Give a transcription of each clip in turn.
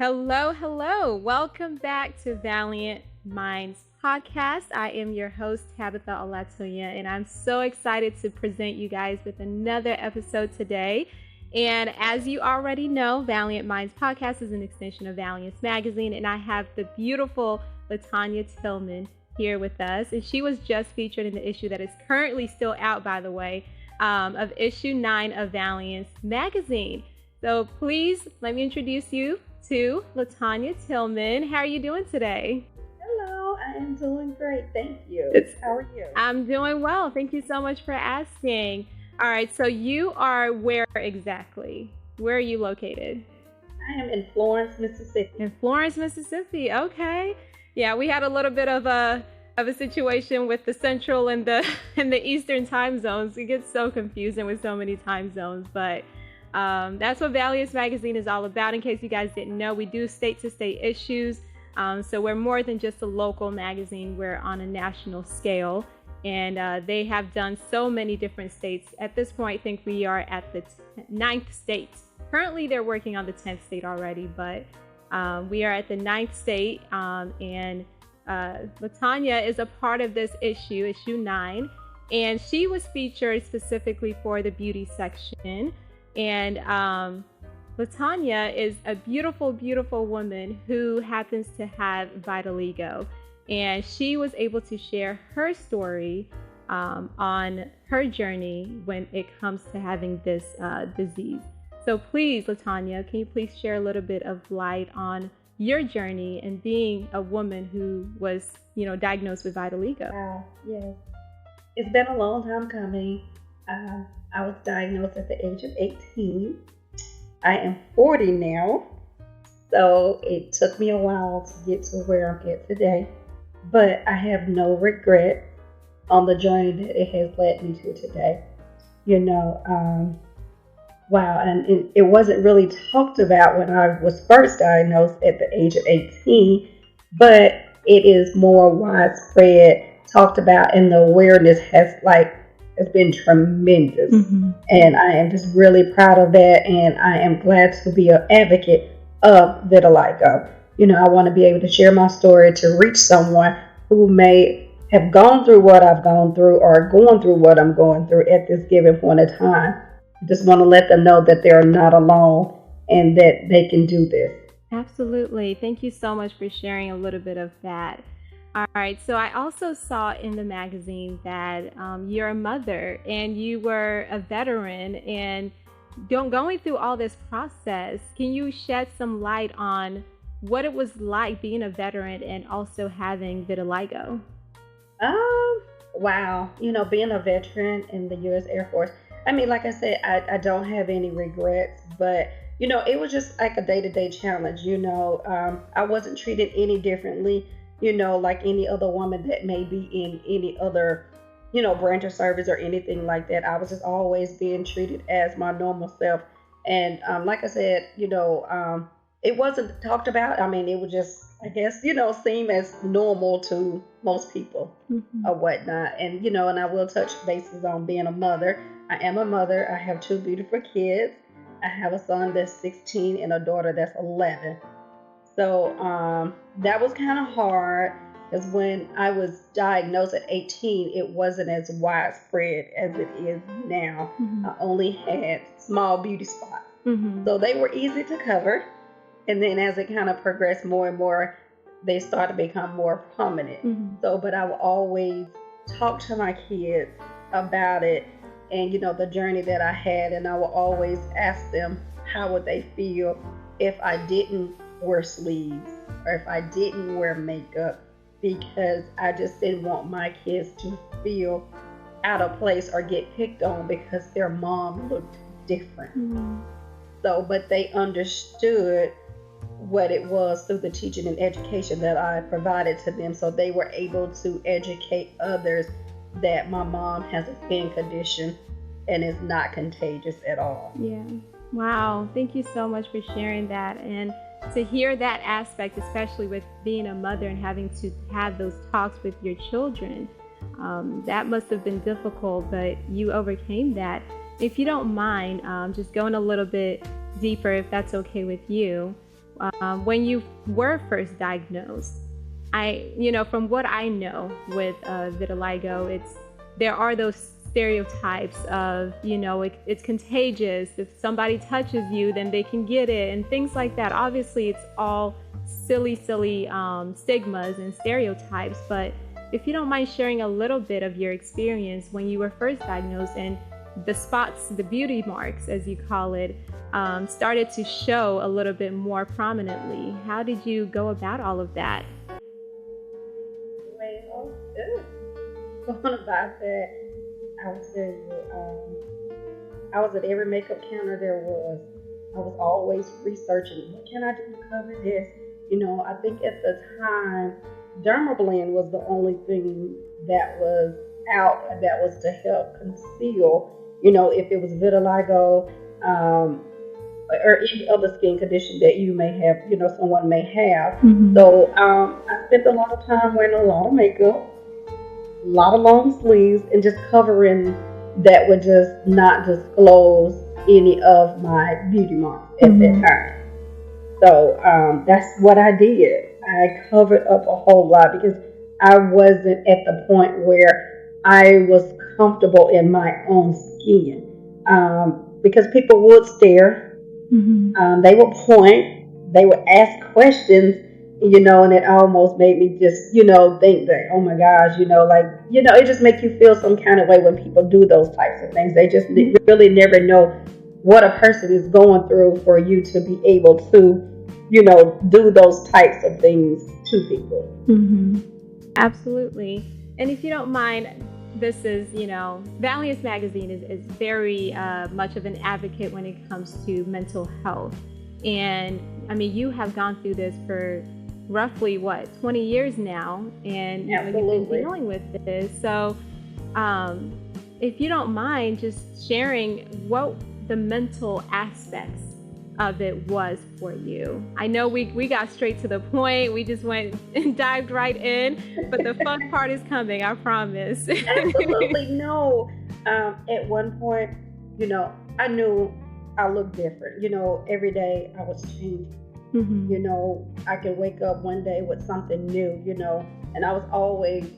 Hello, hello. Welcome back to Valiant Minds Podcast. I am your host, Tabitha LATONIA, and I'm so excited to present you guys with another episode today. And as you already know, Valiant Minds Podcast is an extension of Valiant Magazine, and I have the beautiful LATONIA TILLMAN here with us. And she was just featured in the issue that is currently still out, by the way, of issue 9 of Valiant Magazine. So please let me introduce you to LATONIA TILLMAN. How are you doing today? Hello, I am doing great. Thank you. How are you? I'm doing well. Thank you so much for asking. All right, so you are where exactly? Where are you located? I am in Florence, Mississippi. In Florence, Mississippi. Okay. Yeah, we had a little bit of a situation with the central and the eastern time zones. It gets so confusing with so many time zones, but that's what Valiant Magazine is all about. In case you guys didn't know, we do state-to-state issues. So we're more than just a local magazine. We're on a national scale. And they have done so many different states. At this point, I think we are at the 9th state. Currently, they're working on the 10th state already, but we are at the 9th state. And LATONIA is a part of this issue 9. And she was featured specifically for the beauty section. And LATONIA is a beautiful, beautiful woman who happens to have vitiligo. And she was able to share her story on her journey when it comes to having this disease. So please, LATONIA, can you please share a little bit of light on your journey and being a woman who was, diagnosed with vitiligo? Wow, yes. It's been a long time coming. I was diagnosed at the age of 18. I am 40 now, so it took me a while to get to where I'm at today. But I have no regret on the journey that it has led me to today. Wow, and it wasn't really talked about when I was first diagnosed at the age of 18, but it is more widespread, talked about, and the awareness has been tremendous. Mm-hmm. And I am just really proud of that, and I am glad to be an advocate of vitiligo. I want to be able to share my story to reach someone who may have gone through what I've gone through or going through what I'm going through at this given point in time. I just want to let them know that they're not alone and that they can do this. Absolutely. Thank you so much for sharing a little bit of that. All right. So I also saw in the magazine that you're a mother and you were a veteran and going through all this process. Can you shed some light on what it was like being a veteran and also having vitiligo? Wow. Being a veteran in the U.S. Air Force, like I said, I don't have any regrets, but, it was just like a day-to-day challenge. I wasn't treated any differently, like any other woman that may be in any other, branch of service or anything like that. I was just always being treated as my normal self. And like I said, it wasn't talked about. It would just, I guess, seem as normal to most people or whatnot. And, and I will touch bases on being a mother. I am a mother. I have 2 beautiful kids. I have a son that's 16 and a daughter that's 11. So that was kind of hard because when I was diagnosed at 18, it wasn't as widespread as it is now. Mm-hmm. I only had small beauty spots. Mm-hmm. So they were easy to cover. And then as it kind of progressed more and more, they started to become more prominent. Mm-hmm. But I would always talk to my kids about it and, the journey that I had. And I would always ask them how would they feel if I didn't wear sleeves or if I didn't wear makeup, because I just didn't want my kids to feel out of place or get picked on because their mom looked different. Mm-hmm. But they understood what it was through the teaching and education that I provided to them. So they were able to educate others that my mom has a skin condition and is not contagious at all. Yeah. Wow. Thank you so much for sharing that. And to hear that aspect, especially with being a mother and having to have those talks with your children, that must have been difficult, but you overcame that. If you don't mind, just going a little bit deeper, if that's okay with you, when you were first diagnosed. From what I know with vitiligo, there are those stereotypes of, it's contagious. If somebody touches you, then they can get it, and things like that. Obviously, it's all silly stigmas and stereotypes. But if you don't mind sharing a little bit of your experience when you were first diagnosed and the spots, the beauty marks, as you call it, started to show a little bit more prominently. How did you go about all of that? Well, going about that, I would tell you, I was at every makeup counter there was. I was always researching, what can I do to cover this? I think at the time, Dermablend was the only thing that was out that was to help conceal, if it was vitiligo, or any other skin condition that you may have, someone may have. Mm-hmm. So I spent a lot of time wearing a lot of makeup, a lot of long sleeves, and just covering that would just not disclose any of my beauty marks at mm-hmm. that time. So that's what I did. I covered up a whole lot because I wasn't at the point where I was comfortable in my own skin. Because people would stare, mm-hmm. They would point, they would ask questions, and it almost made me just, think that, oh my gosh, it just makes you feel some kind of way when people do those types of things. They just really never know what a person is going through for you to be able to, do those types of things to people. Mm-hmm. Absolutely. And if you don't mind, this is, Valiant Magazine is very much of an advocate when it comes to mental health. And you have gone through this for roughly 20 years now, and you've been dealing with this. So if you don't mind just sharing what the mental aspects of it was for you. I know we got straight to the point. We just went and dived right in, but the fun part is coming, I promise. Absolutely. No. At one point, I knew I looked different. Every day I was changing. Mm-hmm. I could wake up one day with something new, and I was always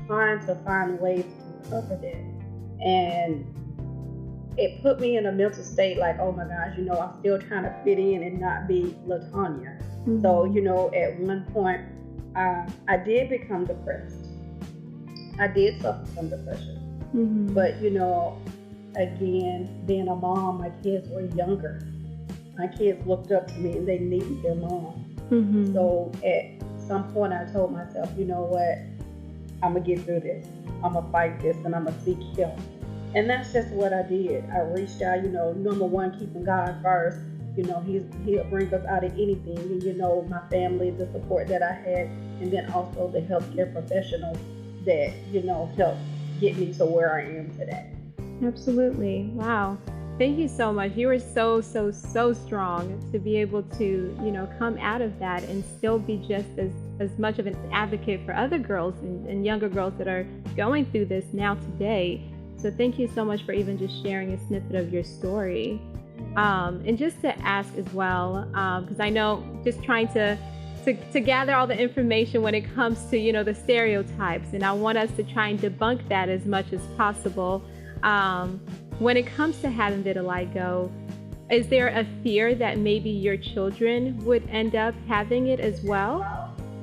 trying to find ways to cover that. And it put me in a mental state like, oh my gosh, I'm still trying to fit in and not be LATONIA. Mm-hmm. So, at one point, I did become depressed. I did suffer from depression. Mm-hmm. But, again, being a mom, my kids were younger. My kids looked up to me and they needed their mom. Mm-hmm. So at some point I told myself, you know what, I'm going to get through this. I'm going to fight this and I'm going to seek help. And that's just what I did. I reached out, number one, keeping God first. He'll bring us out of anything. And, my family, the support that I had, and then also the healthcare professionals that, helped get me to where I am today. Absolutely. Wow. Thank you so much. You are so strong to be able to, come out of that and still be just as much of an advocate for other girls and younger girls that are going through this now today. So thank you so much for even just sharing a snippet of your story. And just to ask as well, because I know just trying to gather all the information when it comes to, the stereotypes, and I want us to try and debunk that as much as possible. When it comes to having vitiligo, is there a fear that maybe your children would end up having it as well?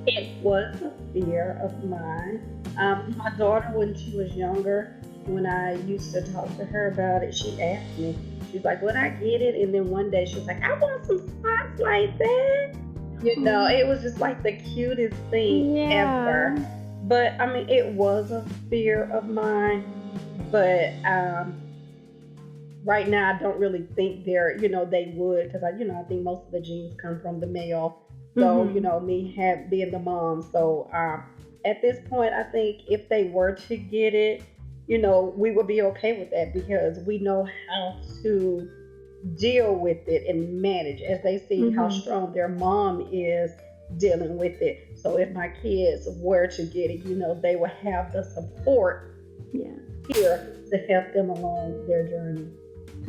It was a fear of mine. My daughter, when she was younger, when I used to talk to her about it, she asked me, she's like, would I get it? And then one day she was like, I want some spots like that. It was just like the cutest thing ever. But it was a fear of mine. But right now, I don't really think they would, because I think most of the genes come from the male. So, mm-hmm. Me being the mom. So at this point, I think if they were to get it, we would be okay with that, because we know how to deal with it and manage as they see mm-hmm. how strong their mom is dealing with it. So if my kids were to get it, they would have the support here to help them along their journey.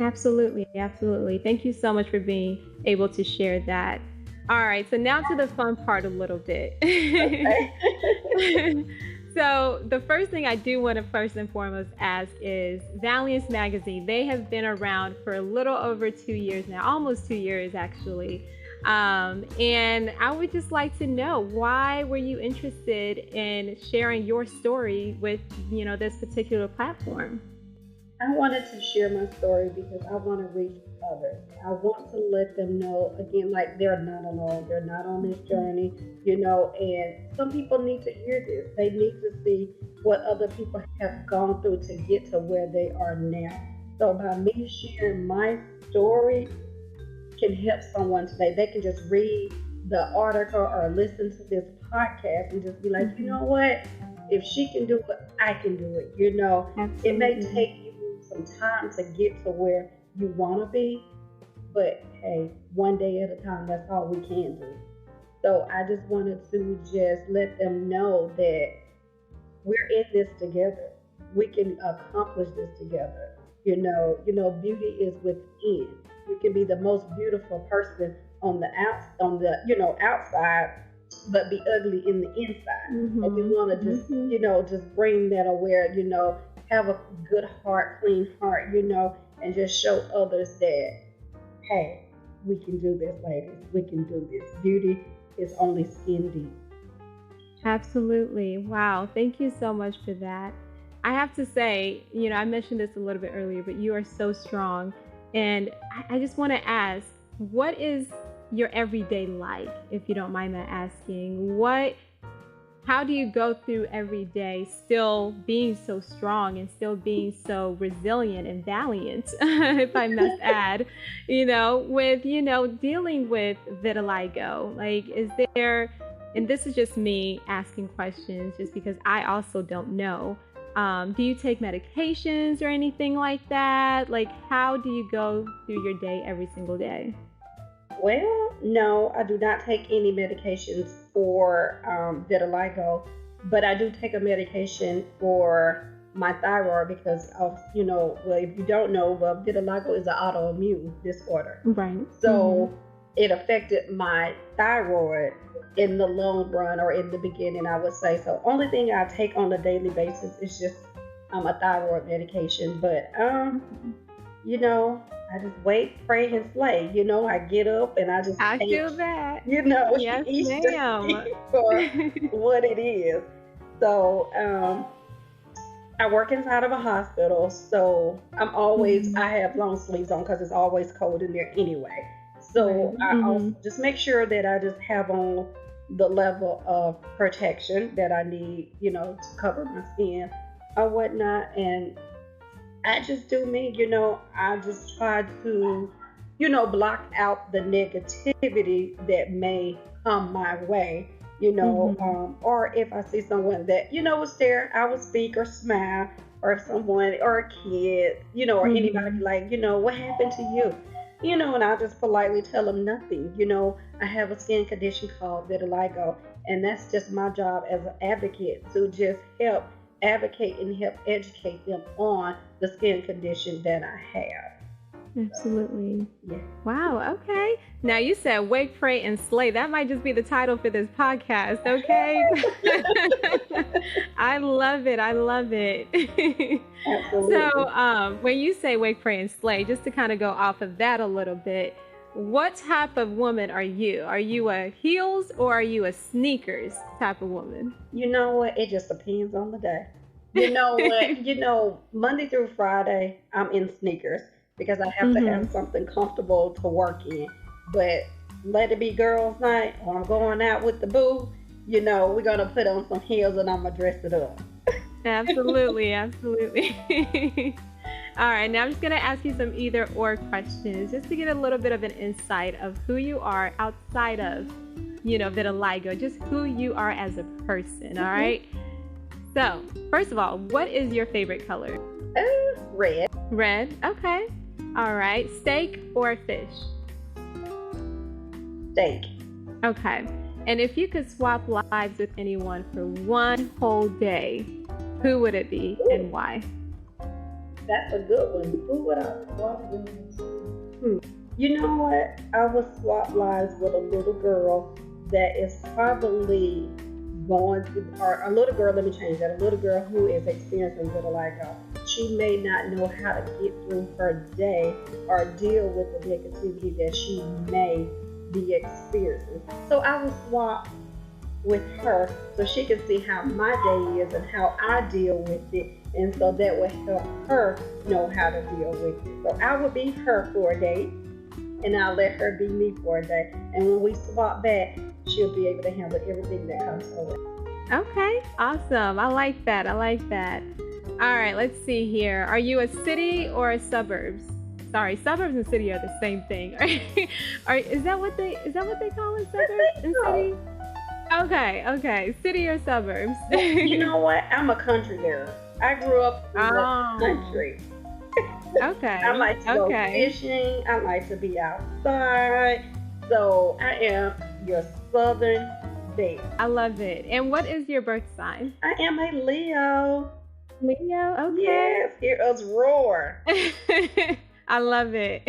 Absolutely. Thank you so much for being able to share that. All right, so now to the fun part a little bit. Okay. So the first thing I do want to first and foremost ask is Valiant Magazine. They have been around for a little over 2 years now, almost 2 years actually. And I would just like to know, why were you interested in sharing your story with, this particular platform? I wanted to share my story because I want to reach others. I want to let them know, again, like they're not alone. They're not on this journey, and some people need to hear this. They need to see what other people have gone through to get to where they are now. So by me sharing my story can help someone today. They can just read the article or listen to this podcast and just be like, you know what? If she can do it, I can do it. Absolutely. It may take you some time to get to where you want to be, but hey, one day at a time, that's all we can do. So I just wanted to just let them know that we're in this together. We can accomplish this together. Beauty is within. You can be the most beautiful person on the outside, but be ugly in the inside. And we want to just, just bring that aware, have a good heart, clean heart, and just show others that, hey, we can do this, ladies. We can do this. Beauty is only skin deep. Absolutely. Wow. Thank you so much for that. I have to say, I mentioned this a little bit earlier, but you are so strong. And I just want to ask, what is your everyday life, if you don't mind my asking? How do you go through every day still being so strong and still being so resilient and valiant, if I must add, with, dealing with vitiligo? Like, is there, and this is just me asking questions just because I also don't know, do you take medications or anything like that? Like, how do you go through your day every single day? Well, no, I do not take any medications for vitiligo, but I do take a medication for my thyroid because of, if you don't know, vitiligo is an autoimmune disorder. Right. So it affected my thyroid in the long run, or in the beginning, I would say. So only thing I take on a daily basis is just a thyroid medication. But I just wait, pray, and slay. I get up and I just feel that. Yes, each ma'am. for what it is. So I work inside of a hospital, so I'm always I have long sleeves on because it's always cold in there anyway. So I also just make sure that I just have on the level of protection that I need, to cover my skin or whatnot. And I just do me, I just try to, block out the negativity that may come my way, or if I see someone that, was there, I would speak or smile, or if someone or a kid, or anybody like, what happened to you? And I just politely tell them nothing. I have a skin condition called vitiligo, and that's just my job as an advocate to just help advocate and help educate them on the skin condition that I have. Absolutely. Yeah. Wow. Okay. Now you said wake, pray, and slay. That might just be the title for this podcast. Okay. I love it. I love it. Absolutely. So when you say wake, pray, and slay, just to kind of go off of that a little bit, what type of woman are you? Are you a heels or are you a sneakers type of woman? You know what? It just depends on the day. You know what? Monday through Friday, I'm in sneakers because I have to have something comfortable to work in. But let it be girls' night, or I'm going out with the boo, we're going to put on some heels and I'm going to dress it up. Absolutely. Absolutely. All right, now I'm just going to ask you some either or questions just to get a little bit of an insight of who you are outside of, vitiligo, just who you are as a person, all right? So, first of all, what is your favorite color? Red. Red, okay. All right, steak or fish? Steak. Okay, and if you could swap lives with anyone for one whole day, who would it be and why? That's a good one. Who would I swap with? Hmm. You know what? I would swap lives with a little girl that is probably going through, or a little girl, let me change that, a little girl who is experiencing vitiligo. She may not know how to get through her day or deal with the negativity that she may be experiencing. So I would swap with her so she can see how my day is and how I deal with it. And so that would help her know how to deal with it. So I would be her for a day and I'll let her be me for a day. And when we swap back, she'll be able to handle everything that comes her way. Okay, awesome. I like that. I like that. All right, let's see here. Are you a city or a suburbs? Sorry, suburbs and city are the same thing. Is that what they call it? Suburbs and city? Okay. City or suburbs? You know what? I'm a country girl. I grew up in the country. Okay. I like to go fishing. I like to be outside. So I am your southern bear. I love it. And what is your birth sign? I am a Leo. Leo? Okay. Yes, hear us roar. I love it.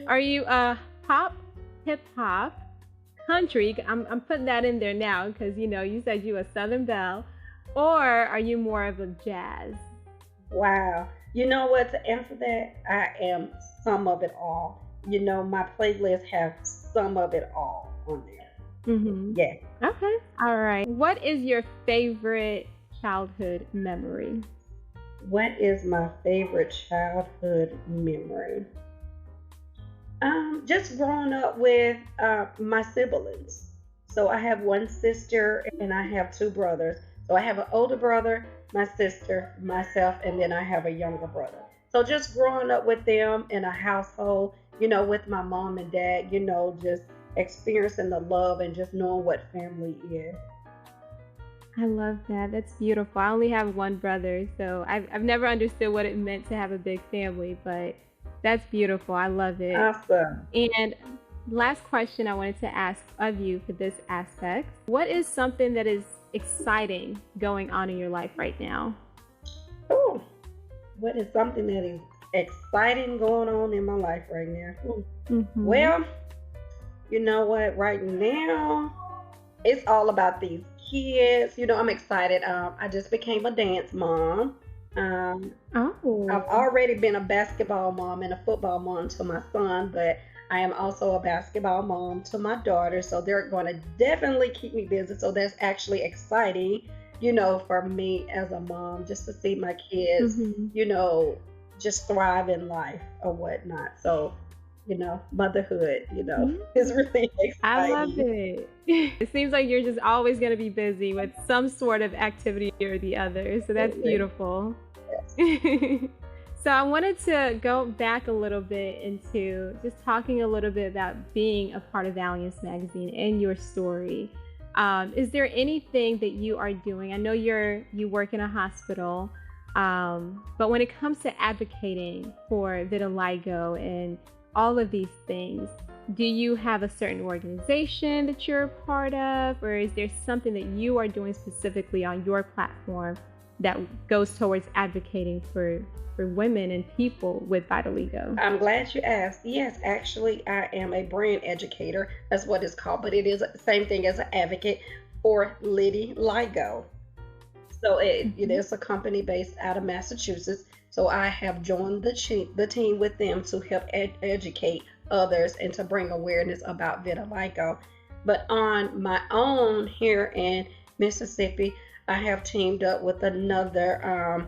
Are you a pop, hip hop, country? I'm putting that in there now because you said you a Southern Belle, or are you more of a jazz? Wow. You know what? To answer that, I am some of it all. My playlist have some of it all on there. Mm-hmm. Yeah. Okay. All right. What is your favorite childhood memory? What is my favorite childhood memory? Just growing up with my siblings. So I have one sister and I have two brothers. So I have an older brother, my sister, myself, and then I have a younger brother. So just growing up with them in a household, with my mom and dad, just experiencing the love and just knowing what family is. I love that. That's beautiful. I only have one brother, so I've never understood what it meant to have a big family, but that's beautiful. I love it. Awesome. And last question I wanted to ask of you for this aspect. What is something that is exciting going on in your life right now? Oh, what is something that is exciting going on in my life right now? Mm-hmm. Well, you know what? Right now, it's all about these kids. I'm excited. I just became a dance mom. I've already been a basketball mom and a football mom to my son, but I am also a basketball mom to my daughter. So they're going to definitely keep me busy. So that's actually exciting, for me as a mom, just to see my kids, Mm-hmm. Just thrive in life or whatnot. So, motherhood, Mm-hmm. is really exciting. I love it. It seems like you're just always going to be busy with some sort of activity or the other. So that's beautiful. Yes. So I wanted to go back a little bit into just talking a little bit about being a part of Valiant Magazine and your story. Is there anything that you are doing? I know you work in a hospital, but when it comes to advocating for vitiligo and all of these things, do you have a certain organization that you're a part of, or is there something that you are doing specifically on your platform that goes towards advocating for women and people with vitiligo? I'm glad you asked. Yes, actually, I am a brand educator. That's what it's called, but it is the same thing as an advocate for vitiligo. So it is a company based out of Massachusetts. So I have joined the team with them to help educate others and to bring awareness about vitiligo. But on my own here in Mississippi, I have teamed up with another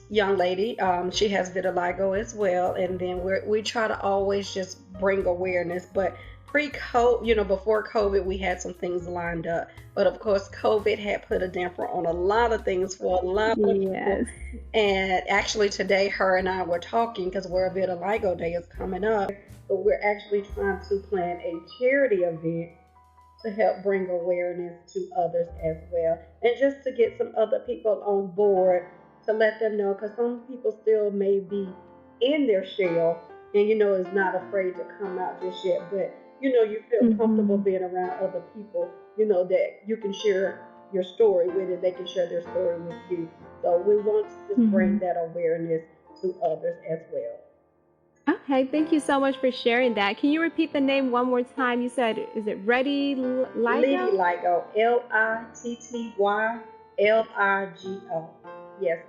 young lady. She has vitiligo as well, and then we try to always just bring awareness. But pre-COVID, before COVID, we had some things lined up. But of course, COVID had put a damper on a lot of things for a lot of people. And actually today, her and I were talking because World Vitiligo Day is coming up. So we're actually trying to plan a charity event to help bring awareness to others as well. And just to get some other people on board to let them know, because some people still may be in their shell and, is not afraid to come out just yet. But, you feel comfortable being around other people, that you can share your story with and they can share their story with you. So we want to just bring that awareness to others as well. Okay, thank you so much for sharing that. Can you repeat the name one more time? You said, is it Ready Ligo? Vitiligo, Littyligo. Yes,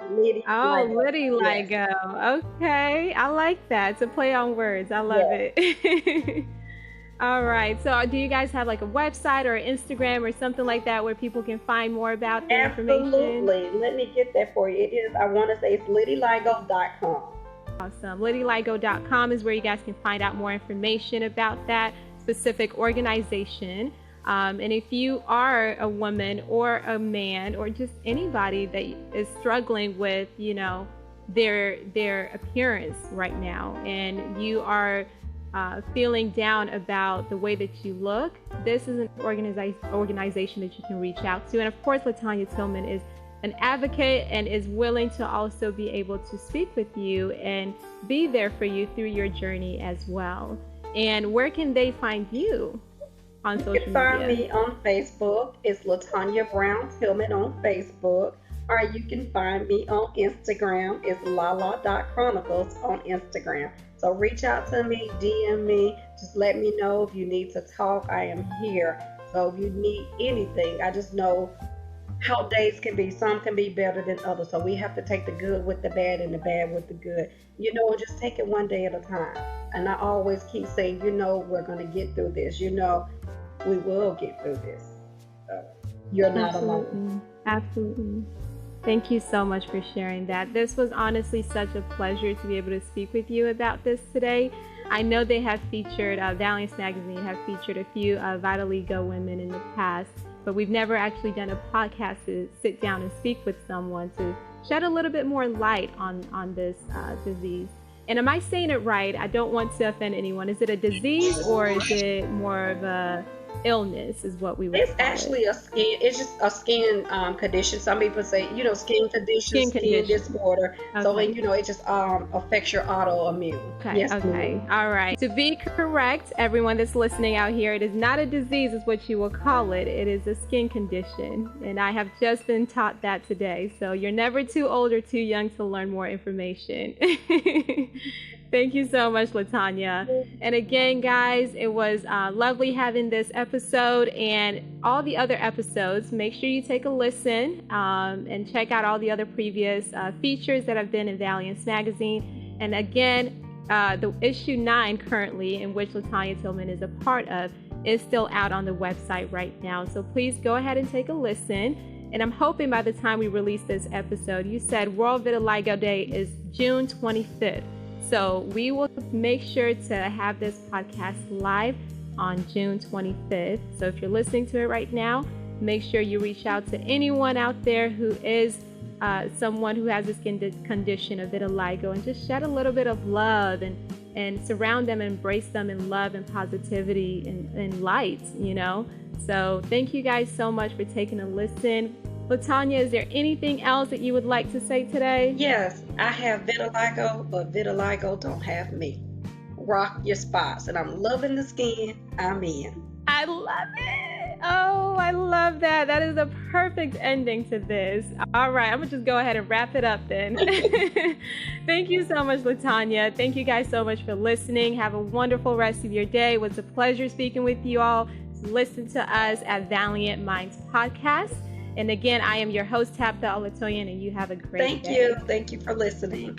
Oh, Lityligo. Liddy Yes, Ligo. Okay, I like that. It's a play on words. I love yes. it. All right. So, do you guys have like a website or Instagram or something like that where people can find more about the information? Absolutely. Let me get that for you. It is, I want to say it's littyligo.com. Awesome. LadyLigo.com is where you guys can find out more information about that specific organization. And if you are a woman or a man or just anybody that is struggling with, their appearance right now, and you are feeling down about the way that you look, this is an organization that you can reach out to. And of course, LATONIA Tillman is an advocate and is willing to also be able to speak with you and be there for you through your journey as well. And where can they find you on social media? You can find me on Facebook. It's LATONIA Brown Tillman on Facebook. Or you can find me on Instagram. It's lala.chronicles on Instagram. So reach out to me, DM me. Just let me know if you need to talk. I am here. So if you need anything, I just know how days can be. Some can be better than others. So we have to take the good with the bad and the bad with the good. Just take it one day at a time. And I always keep saying, we're going to get through this. We will get through this. So you're not alone. Absolutely. Thank you so much for sharing that. This was honestly such a pleasure to be able to speak with you about this today. I know they have featured, Valiant Magazine have featured a few Vitiligo women in the past, but we've never actually done a podcast to sit down and speak with someone to shed a little bit more light on this disease. And am I saying it right? I don't want to offend anyone. Is it a disease or is it more of a illness is what we would It's call actually it's just a skin condition. Some people say, skin condition, skin disorder. Okay. So, it just affects your autoimmune. Okay, yes, okay. All right. To be correct, everyone that's listening out here, it is not a disease is what you will call it. It is a skin condition. And I have just been taught that today. So you're never too old or too young to learn more information. Thank you so much, LATONIA. And again, guys, it was lovely having this episode and all the other episodes. Make sure you take a listen and check out all the other previous features that have been in Valiant Magazine. And again, the issue 9 currently, in which LATONIA Tillman is a part of, is still out on the website right now. So please go ahead and take a listen. And I'm hoping by the time we release this episode, you said World Vitiligo Day is June 25th. So we will make sure to have this podcast live on June 25th. So if you're listening to it right now, make sure you reach out to anyone out there who is someone who has this condition of vitiligo and just shed a little bit of love and surround them, embrace them in love and positivity and light, So thank you guys so much for taking a listen. LATONIA, is there anything else that you would like to say today? Yes, I have vitiligo, but vitiligo don't have me. Rock your spots, and I'm loving the skin I'm in. I love it. Oh, I love that. That is the perfect ending to this. All right, I'm going to just go ahead and wrap it up then. Thank you so much, LATONIA. Thank you guys so much for listening. Have a wonderful rest of your day. It was a pleasure speaking with you all. Listen to us at Valiant Minds Podcast. And again, I am your host, Tabitha Olatoyan, and you have a great day. Thank you. Thank you for listening.